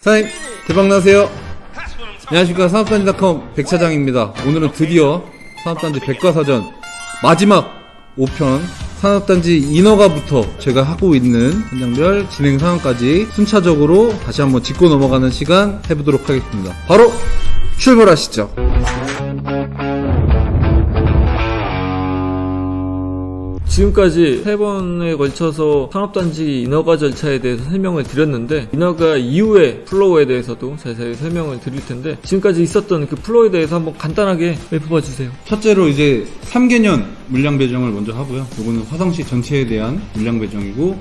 사장님 대박나세요. 안녕하십니까, 산업단지닷컴 백차장입니다. 오늘은 드디어 산업단지 백과사전 마지막 5편 산업단지 인허가부터 제가 하고 있는 현장별 진행 상황까지 순차적으로 다시 한번 짚고 넘어가는 시간 해보도록 하겠습니다. 바로 출발하시죠. 지금까지 3번에 걸쳐서 산업단지 인허가 절차에 대해서 설명을 드렸는데, 인허가 이후의 플로우에 대해서도 자세히 설명을 드릴 텐데, 지금까지 있었던 그 플로우에 대해서 한번 간단하게 짚어봐 주세요. 첫째로 이제 3개년 물량 배정을 먼저 하고요. 요거는 화성시 전체에 대한 물량 배정이고,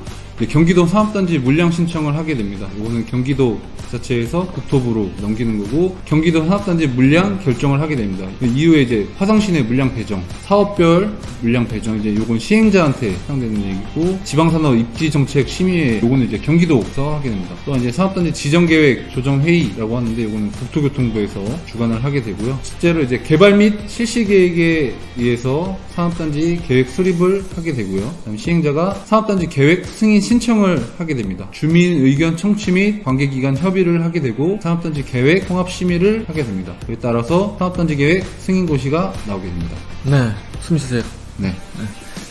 경기도 산업단지 물량 신청을 하게 됩니다. 이거는 경기도 자체에서 국토부로 넘기는 거고, 경기도 산업단지 물량 결정을 하게 됩니다. 이후에 이제 화성시 내 물량 배정, 사업별 물량 배정, 이제 요건 시행자한테 해당되는 얘기고, 지방산업 입지정책 심의회, 요거는 이제 경기도에서 하게 됩니다. 또 이제 산업단지 지정계획 조정회의라고 하는데, 요거는 국토교통부에서 주관을 하게 되고요. 실제로 이제 개발 및 실시 계획에 의해서 산업단지 계획 수립을 하게 되고요. 그다음 시행자가 산업단지 계획 승인 신청을 하게 됩니다. 주민 의견 청취 및 관계기관 협의를 하게 되고, 산업단지 계획 통합심의를 하게 됩니다. 그에 따라서 산업단지 계획 승인고시가 나오게 됩니다. 네, 숨 쉬세요. 네.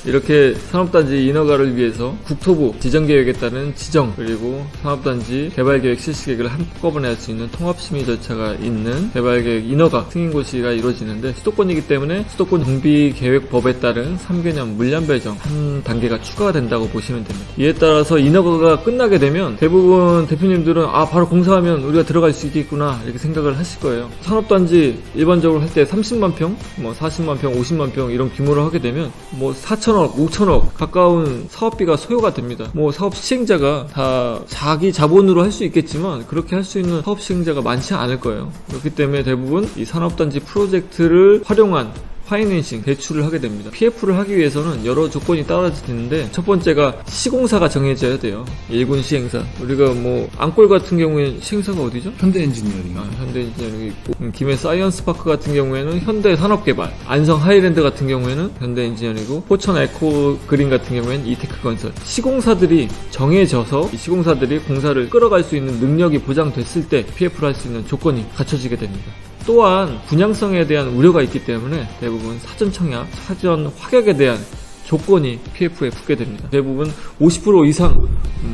이렇게 산업단지 인허가를 위해서 국토부 지정계획에 따른 지정, 그리고 산업단지 개발계획 실시계획을 한꺼번에 할 수 있는 통합심의 절차가 있는 개발계획 인허가 승인고시가 이루어지는데, 수도권이기 때문에 수도권 정비계획법에 따른 3개년 물량 배정 한 단계가 추가가 된다고 보시면 됩니다. 이에 따라서 인허가가 끝나게 되면 대부분 대표님들은 바로 공사하면 우리가 들어갈 수 있겠구나 이렇게 생각을 하실 거예요. 산업단지 일반적으로 할 때 30만 평, 40만 평, 50만 평 이런 규모로 하게 되면 4천억, 5천억 가까운 사업비가 소요가 됩니다. 사업 시행자가 다 자기 자본으로 할 수 있겠지만, 그렇게 할 수 있는 사업 시행자가 많지 않을 거예요. 그렇기 때문에 대부분 이 산업단지 프로젝트를 활용한 파이낸싱, 대출을 하게 됩니다. PF를 하기 위해서는 여러 조건이 따라지는데, 첫 번째가 시공사가 정해져야 돼요. 1군 시행사. 우리가 안골 같은 경우에는 시행사가 어디죠? 현대엔지니어링. 현대엔지니어링이 있고, 김해 사이언스파크 같은 경우에는 현대산업개발, 안성 하이랜드 같은 경우에는 현대엔지니어링이고, 포천 에코그린 같은 경우에는 이테크건설. 시공사들이 정해져서 이 시공사들이 공사를 끌어갈 수 있는 능력이 보장됐을 때 PF를 할 수 있는 조건이 갖춰지게 됩니다. 또한 분양성에 대한 우려가 있기 때문에 대부분 사전 청약, 사전 확약에 대한 조건이 PF에 붙게 됩니다. 대부분 50% 이상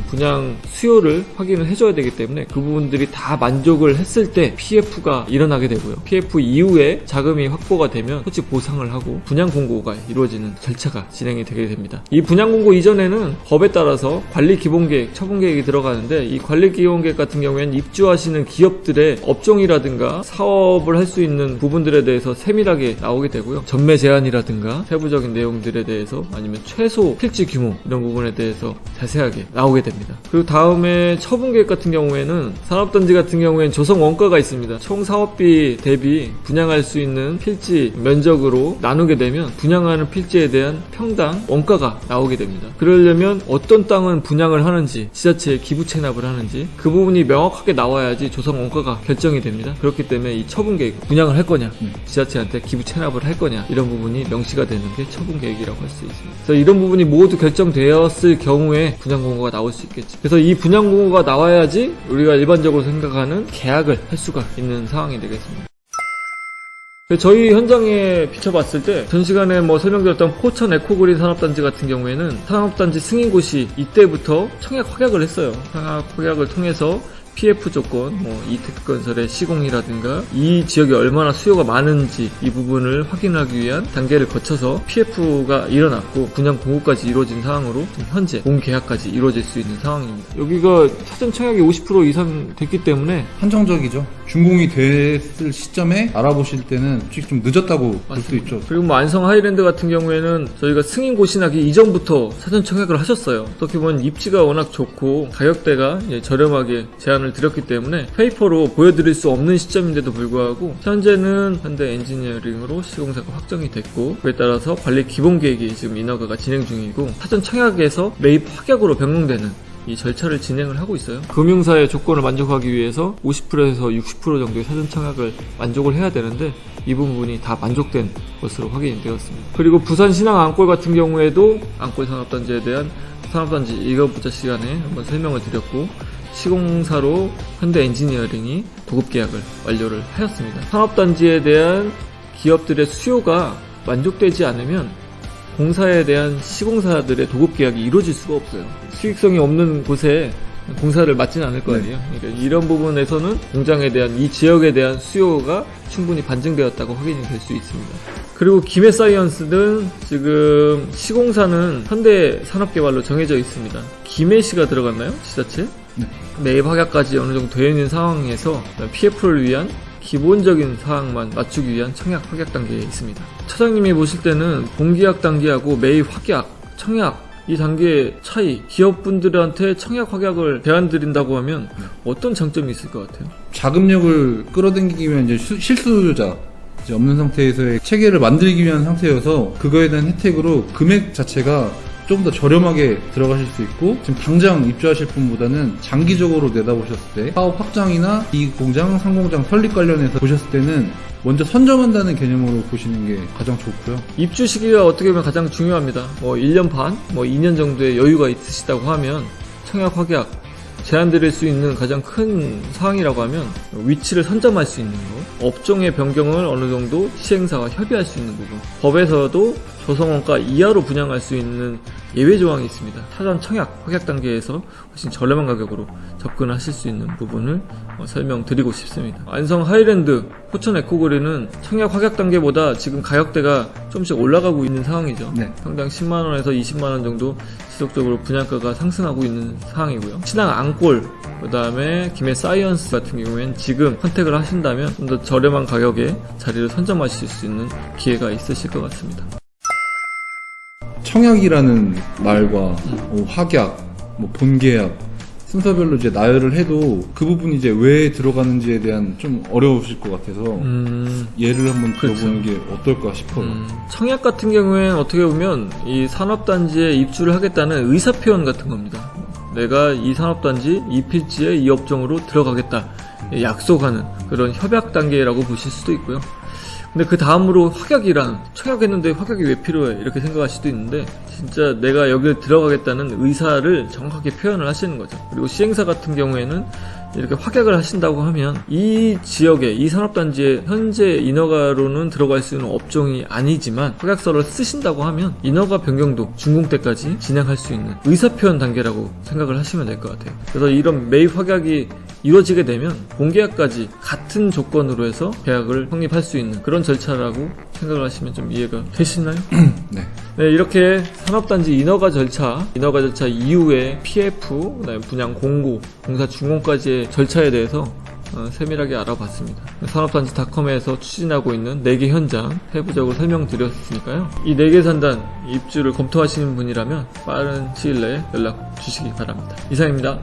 분양 수요를 확인을 해줘야 되기 때문에 그 부분들이 다 만족을 했을 때 PF가 일어나게 되고요. PF 이후에 자금이 확보가 되면 토지 보상을 하고 분양 공고가 이루어지는 절차가 진행이 되게 됩니다. 이 분양 공고 이전에는 법에 따라서 관리 기본계획, 처분 계획이 들어가는데, 이 관리 기본계획 같은 경우에는 입주하시는 기업들의 업종이라든가 사업을 할 수 있는 부분들에 대해서 세밀하게 나오게 되고요. 전매 제한이라든가 세부적인 내용들에 대해서, 아니면 최소 필지 규모 이런 부분에 대해서 자세하게 나오게 됩니다. 그리고 다음에 처분계획 같은 경우에는, 산업단지 같은 경우에는 조성 원가가 있습니다. 총 사업비 대비 분양할 수 있는 필지 면적으로 나누게 되면 분양하는 필지에 대한 평당 원가가 나오게 됩니다. 그러려면 어떤 땅은 분양을 하는지, 지자체에 기부 체납을 하는지 그 부분이 명확하게 나와야지 조성 원가가 결정이 됩니다. 그렇기 때문에 이 처분계획, 분양을 할 거냐, 지자체한테 기부 체납을 할 거냐, 이런 부분이 명시가 되는 게 처분계획이라고 할 수 있습니다. 그래서 이런 부분이 모두 결정되었을 경우에 분양공고가 나올 수 있겠죠. 그래서 이 분양공고가 나와야지 우리가 일반적으로 생각하는 계약을 할 수가 있는 상황이 되겠습니다. 저희 현장에 비춰봤을 때, 전 시간에 설명드렸던 포천 에코그린 산업단지 같은 경우에는 산업단지 승인고시 이때부터 청약 확약을 했어요. 청약 확약을 통해서 PF 조건, 이테크건설의 시공이라든가 이 지역에 얼마나 수요가 많은지 이 부분을 확인하기 위한 단계를 거쳐서 PF가 일어났고, 분양 공고까지 이루어진 상황으로 현재 공계약까지 이루어질 수 있는 상황입니다. 여기가 사전 청약이 50% 이상 됐기 때문에 한정적이죠. 준공이 됐을 시점에 알아보실 때는 솔직히 좀 늦었다고 볼 수 있죠. 그리고 안성 하이랜드 같은 경우에는 저희가 승인 고시나기 이전부터 사전 청약을 하셨어요. 어떻게 보면 입지가 워낙 좋고 가격대가 저렴하게 제한을 드렸기 때문에 페이퍼로 보여드릴 수 없는 시점인데도 불구하고, 현재는 현대 엔지니어링으로 시공사가 확정이 됐고, 그에 따라서 관리 기본계획이 지금 인허가가 진행 중이고, 사전 청약에서 매입 확약으로 변경되는 이 절차를 진행을 하고 있어요. 금융사의 조건을 만족하기 위해서 50%에서 60% 정도의 사전 청약을 만족을 해야 되는데, 이 부분이 다 만족된 것으로 확인이 되었습니다. 그리고 부산 신항 안골 같은 경우에도 안골 산업단지에 대한 산업단지 1급부터 시간에 한번 설명을 드렸고, 시공사로 현대 엔지니어링이 도급 계약을 완료를 하였습니다. 산업단지에 대한 기업들의 수요가 만족되지 않으면 공사에 대한 시공사들의 도급 계약이 이루어질 수가 없어요. 수익성이 없는 곳에 공사를 맡지는 않을 거 아니에요. 그러니까 이런 부분에서는 공장에 대한 이 지역에 대한 수요가 충분히 반증되었다고 확인이 될 수 있습니다. 그리고 김해사이언스는 지금 시공사는 현대산업개발로 정해져 있습니다. 김해시가 들어갔나요? 지자체? 네. 매입 확약까지 어느 정도 되어 있는 상황에서 PF를 위한 기본적인 사항만 맞추기 위한 청약 확약 단계에 있습니다. 차장님이 보실 때는 본계약 단계하고 매입 확약, 청약 이 단계의 차이, 기업분들한테 청약 확약을 제안드린다고 하면 어떤 장점이 있을 것 같아요? 자금력을 끌어당기기 위한 이제 실수요자 이제 없는 상태에서의 체계를 만들기 위한 상태여서 그거에 대한 혜택으로 금액 자체가 좀 더 저렴하게 들어가실 수 있고 지금 당장 입주하실 분보다는 장기적으로 내다보셨을 때 사업 확장이나 이 공장, 상공장 설립 관련해서 보셨을 때는 먼저 선점한다는 개념으로 보시는 게 가장 좋고요. 입주 시기가 어떻게 보면 가장 중요합니다. 1년 반, 2년 정도의 여유가 있으시다고 하면 청약 확약 제한드릴 수 있는 가장 큰 사항이라고 하면 위치를 선점할 수 있는 것, 업종의 변경을 어느 정도 시행사와 협의할 수 있는 부분, 법에서도 조성원가 이하로 분양할 수 있는 예외 조항이 있습니다. 사전 청약 확약 단계에서 훨씬 저렴한 가격으로 접근하실 수 있는 부분을 설명드리고 싶습니다. 안성 하이랜드, 포천 에코그린은 청약 확약 단계보다 지금 가격대가 조금씩 올라가고 있는 상황이죠. 네. 평당 10만원에서 20만원 정도 지속적으로 분양가가 상승하고 있는 상황이고요. 신항 앙골, 그 다음에 김해 사이언스 같은 경우에는 지금 선택을 하신다면 좀 더 저렴한 가격에 자리를 선점하실 수 있는 기회가 있으실 것 같습니다. 청약이라는 말과 확약, 본계약 순서별로 이제 나열을 해도 그 부분이 이제 왜 들어가는지에 대한 좀 어려우실 것 같아서 예를 한번 들어보는 게 어떨까 싶어요. 청약 같은 경우에는 어떻게 보면 이 산업단지에 입주를 하겠다는 의사표현 같은 겁니다. 내가 이 산업단지, 이 필지에 이 업종으로 들어가겠다 약속하는 그런 협약 단계라고 보실 수도 있고요. 근데 그 다음으로 확약이란, 청약했는데 확약이 왜 필요해? 이렇게 생각할 수도 있는데, 진짜 내가 여기를 들어가겠다는 의사를 정확하게 표현을 하시는 거죠. 그리고 시행사 같은 경우에는 이렇게 확약을 하신다고 하면 이 지역에, 이 산업단지에 현재 인허가로는 들어갈 수 있는 업종이 아니지만 확약서를 쓰신다고 하면 인허가 변경도 준공 때까지 진행할 수 있는 의사표현 단계라고 생각을 하시면 될 것 같아요. 그래서 이런 매입 확약이 이루어지게 되면 본계약까지 같은 조건으로 해서 계약을 성립할 수 있는 그런 절차라고 생각을 하시면 좀 이해가 되시나요? 네. 네, 이렇게 산업단지 인허가 절차 이후에 PF, 그다음에 분양 공고, 공사 준공까지의 절차에 대해서 세밀하게 알아봤습니다. 산업단지닷컴에서 추진하고 있는 4개 현장 세부적으로 설명드렸으니까요. 이 4개 산단 입주를 검토하시는 분이라면 빠른 시일 내에 연락 주시기 바랍니다. 이상입니다.